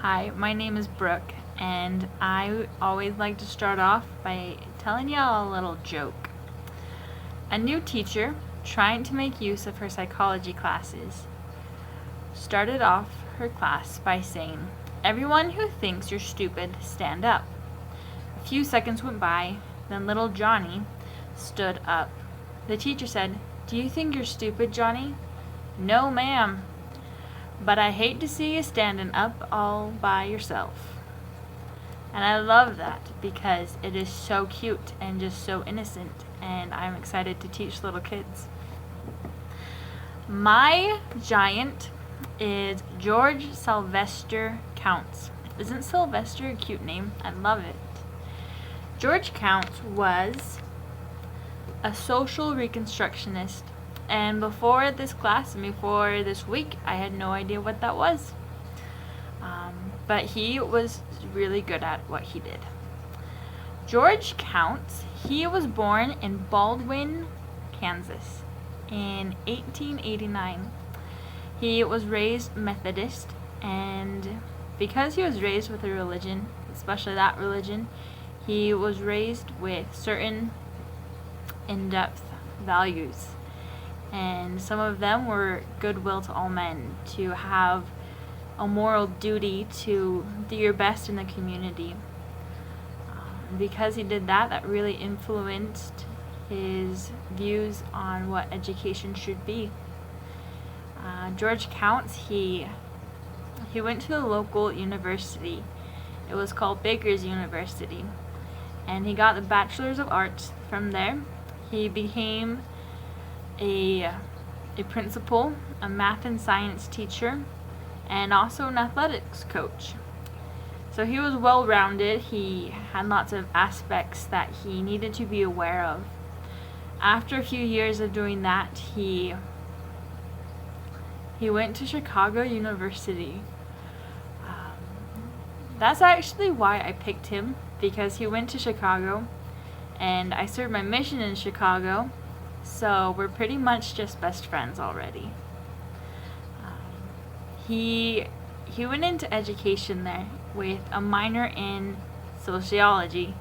Hi, my name is Brooke, and I always like to start off by telling y'all a little joke. A new teacher, trying to make use of her psychology classes, started off her class by saying, "Everyone who thinks you're stupid, stand up." A few seconds went by, then little Johnny stood up. The teacher said, "Do you think you're stupid, Johnny?" "No, ma'am. But I hate to see you standing up all by yourself." And I love that because it is so cute and just so innocent, and I'm excited to teach little kids. My giant is George Sylvester Counts. Isn't Sylvester a cute name? I love it. George Counts was a social reconstructionist, and before this class and before this week, I had no idea what that was. But he was really good at what he did. George Counts, he was born in Baldwin, Kansas in 1889. He was raised Methodist, and because he was raised with a religion, especially that religion, he was raised with certain in-depth values. And some of them were goodwill to all men, to have a moral duty to do your best in the community. Because he did that, that really influenced his views on what education should be. George Counts, he went to the local university. It was called Baker's University, and he got the Bachelor's of Arts from there. He became a principal, a math and science teacher, and also an athletics coach. So he was well-rounded. He had lots of aspects that he needed to be aware of. After a few years of doing that, he went to Chicago University. That's actually why I picked him, because he went to Chicago, and I served my mission in Chicago. So we're pretty much just best friends already. He went into education there with a minor in sociology,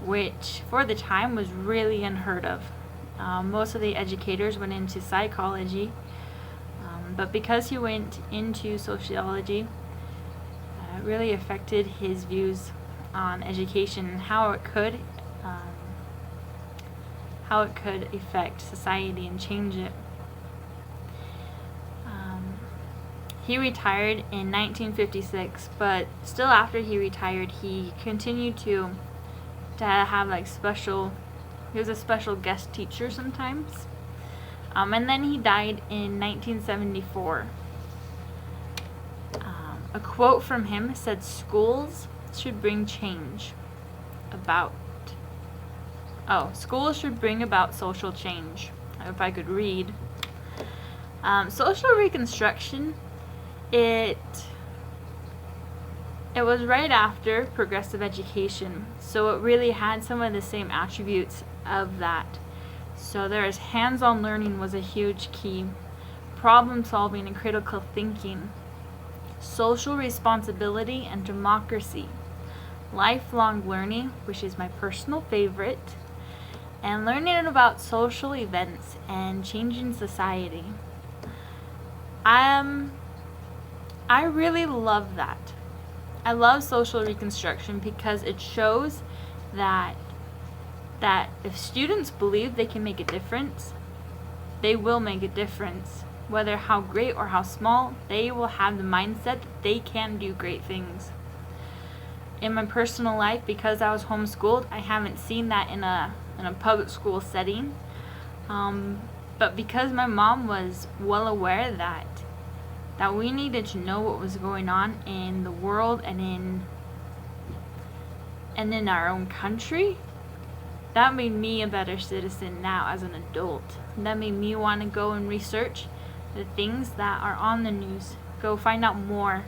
which for the time was really unheard of. Most of the educators went into psychology, but because he went into sociology, it really affected his views on education and how it could affect society and change it. He retired in 1956, but still after he retired, he continued to have he was a special guest teacher sometimes. And then he died in 1974. A quote from him said, "Schools should bring change schools should bring about social change." If I could read. Social reconstruction, it was right after progressive education, so it really had some of the same attributes of that. So there's hands-on learning was a huge key, problem solving and critical thinking, social responsibility and democracy, lifelong learning, which is my personal favorite, and learning about social events and changing society. I really love that. I love social reconstruction because it shows that if students believe they can make a difference, they will make a difference. Whether how great or how small, they will have the mindset that they can do great things. In my personal life, because I was homeschooled, I haven't seen that in a public school setting. But because my mom was well aware that we needed to know what was going on in the world and in our own country, that made me a better citizen now as an adult. That made me want to go and research the things that are on the news, go find out more.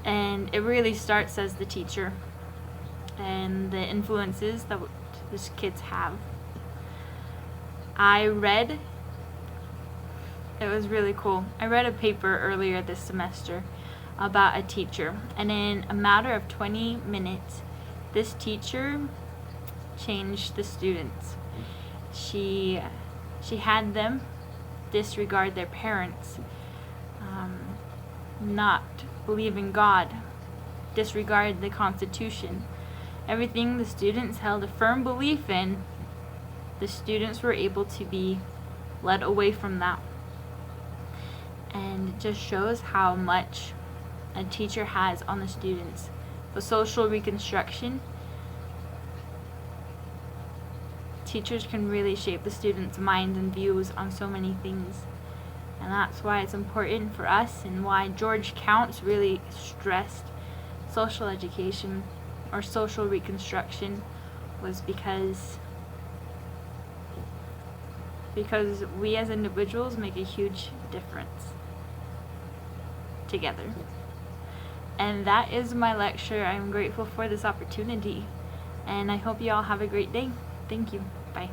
And it really starts as the teacher and the influences that these kids have. It was really cool. I read a paper earlier this semester about a teacher, and in a matter of 20 minutes, this teacher changed the students. She had them disregard their parents, not believe in God, disregard the Constitution. Everything the students held a firm belief in, the students were able to be led away from that. And it just shows how much a teacher has on the students. For social reconstruction, teachers can really shape the students' minds and views on so many things. And that's why it's important for us, and why George Counts really stressed social education or social reconstruction, was because we as individuals make a huge difference together. And that is my lecture. I'm grateful for this opportunity, and I hope you all have a great day. Thank you. Bye.